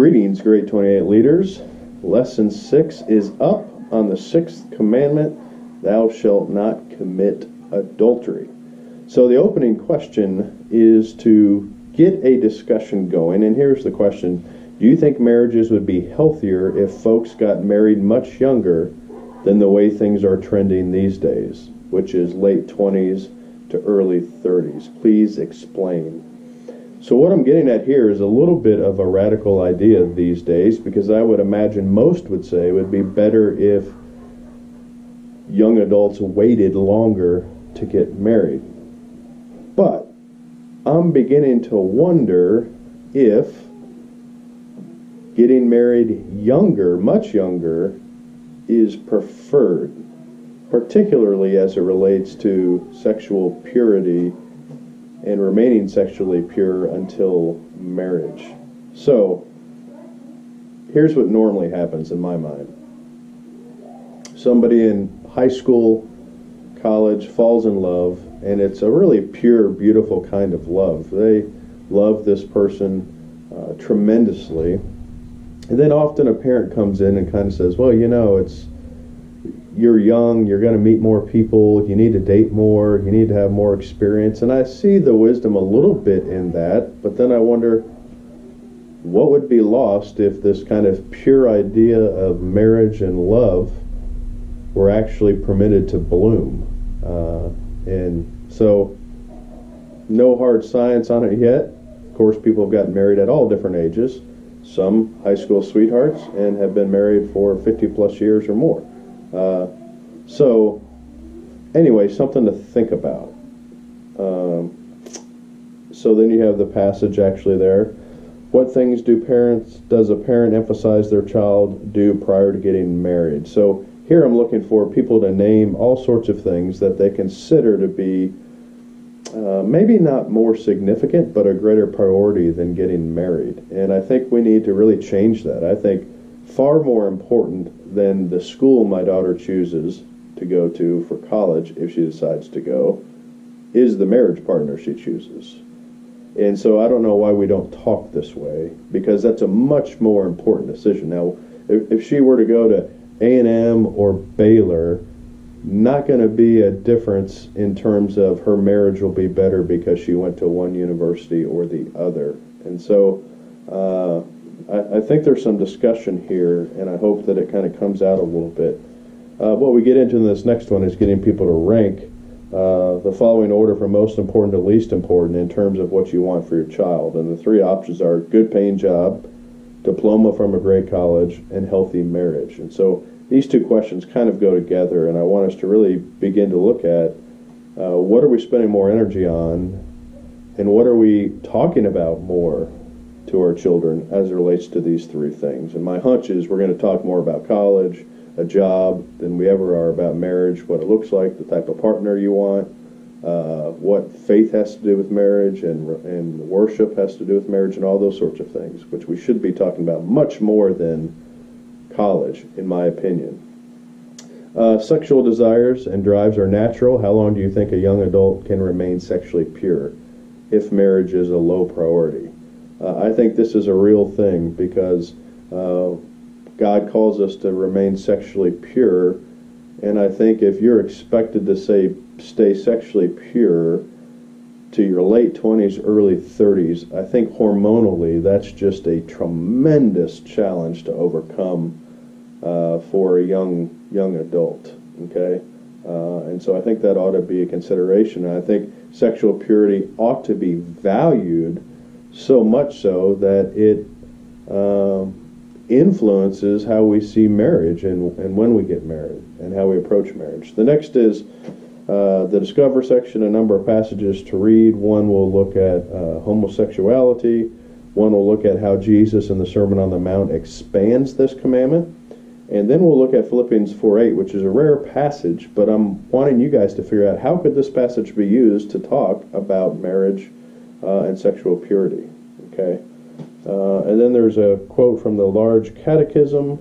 Greetings, Grade 28 leaders. Lesson 6 is up on the 6th commandment, thou shalt not commit adultery. So the opening question is to get a discussion going, and here's the question. Do you think marriages would be healthier if folks got married much younger than the way things are trending these days, which is late 20s to early 30s? Please explain. So what I'm getting at here is a little bit of a radical idea these days, because I would imagine most would say it would be better if young adults waited longer to get married. But I'm beginning to wonder if getting married younger, much younger, is preferred, particularly as it relates to sexual purity and remaining sexually pure until marriage. So, here's what normally happens in my mind. Somebody in high school, college, falls in love, and it's a really pure, beautiful kind of love. They love this person tremendously. And then often a parent comes in and kind of says, well, you know, you're young, you're going to meet more people, you need to date more, you need to have more experience. And I see the wisdom a little bit in that, but then I wonder what would be lost if this kind of pure idea of marriage and love were actually permitted to bloom. And so no hard science on it yet. Of course, people have gotten married at all different ages. Some high school sweethearts and have been married for 50 plus years or more. So anyway, something to think about. So then you have the passage actually there. What things does a parent emphasize their child do prior to getting married? So here I'm looking for people to name all sorts of things that they consider to be maybe not more significant, but a greater priority than getting married. And I think we need to really change that. I think far more important than the school my daughter chooses to go to for college, if she decides to go, is the marriage partner she chooses. And so I don't know why we don't talk this way, because that's a much more important decision. Now, if she were to go to A&M or Baylor, not going to be a difference in terms of her marriage will be better because she went to one university or the other. And so I think there's some discussion here, and I hope that it kind of comes out a little bit. What we get into in this next one is getting people to rank the following order from most important to least important in terms of what you want for your child. And the three options are good paying job, diploma from a great college, and healthy marriage. And so these two questions kind of go together, and I want us to really begin to look at what are we spending more energy on, and what are we talking about more to our children as it relates to these three things. And my hunch is we're going to talk more about college, a job, than we ever are about marriage, what it looks like, the type of partner you want, what faith has to do with marriage, and worship has to do with marriage, and all those sorts of things, which we should be talking about much more than college, in my opinion. Sexual desires and drives are natural. How long do you think a young adult can remain sexually pure if marriage is a low priority? I think this is a real thing, because God calls us to remain sexually pure, and I think if you're expected to stay sexually pure to your late 20s, early 30s, I think hormonally that's just a tremendous challenge to overcome for a young adult, okay? And so I think that ought to be a consideration. And I think sexual purity ought to be valued, so much so that it influences how we see marriage and when we get married and how we approach marriage. The next is the Discover section, a number of passages to read. One will look at homosexuality. One will look at how Jesus in the Sermon on the Mount expands this commandment. And then we'll look at Philippians 4:8, which is a rare passage, but I'm wanting you guys to figure out how could this passage be used to talk about marriage and sexual purity, okay? And then there's a quote from the Large Catechism,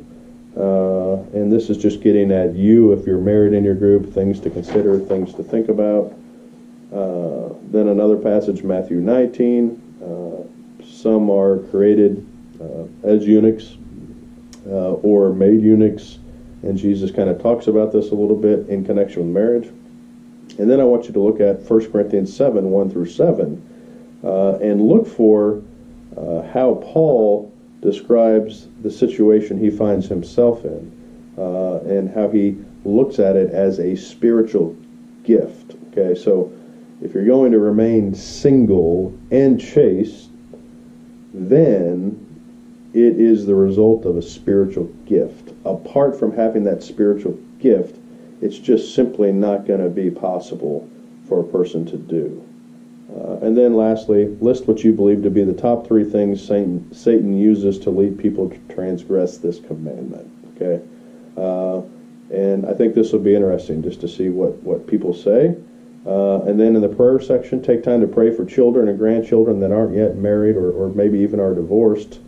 and this is just getting at you, if you're married in your group, things to consider, things to think about. Then another passage, Matthew 19. Some are created as eunuchs or made eunuchs, and Jesus kind of talks about this a little bit in connection with marriage. And then I want you to look at 1 Corinthians 7, 1 through 7, and look for how Paul describes the situation he finds himself in, and how he looks at it as a spiritual gift. Okay, so if you're going to remain single and chaste, then it is the result of a spiritual gift. Apart from having that spiritual gift, it's just simply not going to be possible for a person to do. And then lastly, list what you believe to be the top 3 things Satan uses to lead people to transgress this commandment. Okay, and I think this will be interesting just to see what people say. And then in the prayer section, take time to pray for children and grandchildren that aren't yet married or maybe even are divorced.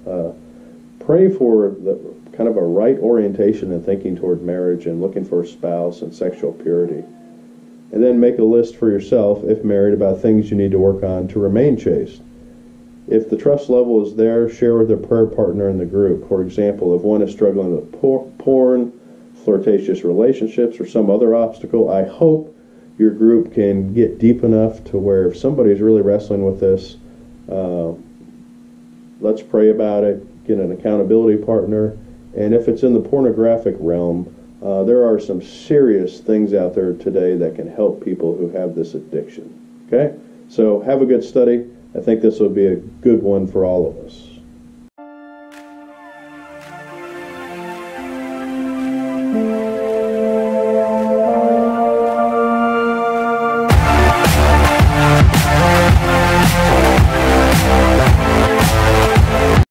Pray for the kind of a right orientation and thinking toward marriage and looking for a spouse and sexual purity. And then make a list for yourself, if married, about things you need to work on to remain chaste. If the trust level is there, share with a prayer partner in the group. For example, if one is struggling with porn, flirtatious relationships, or some other obstacle, I hope your group can get deep enough to where if somebody's really wrestling with this, let's pray about it, get an accountability partner, and if it's in the pornographic realm, there are some serious things out there today that can help people who have this addiction. Okay? So have a good study. I think this will be a good one for all of us.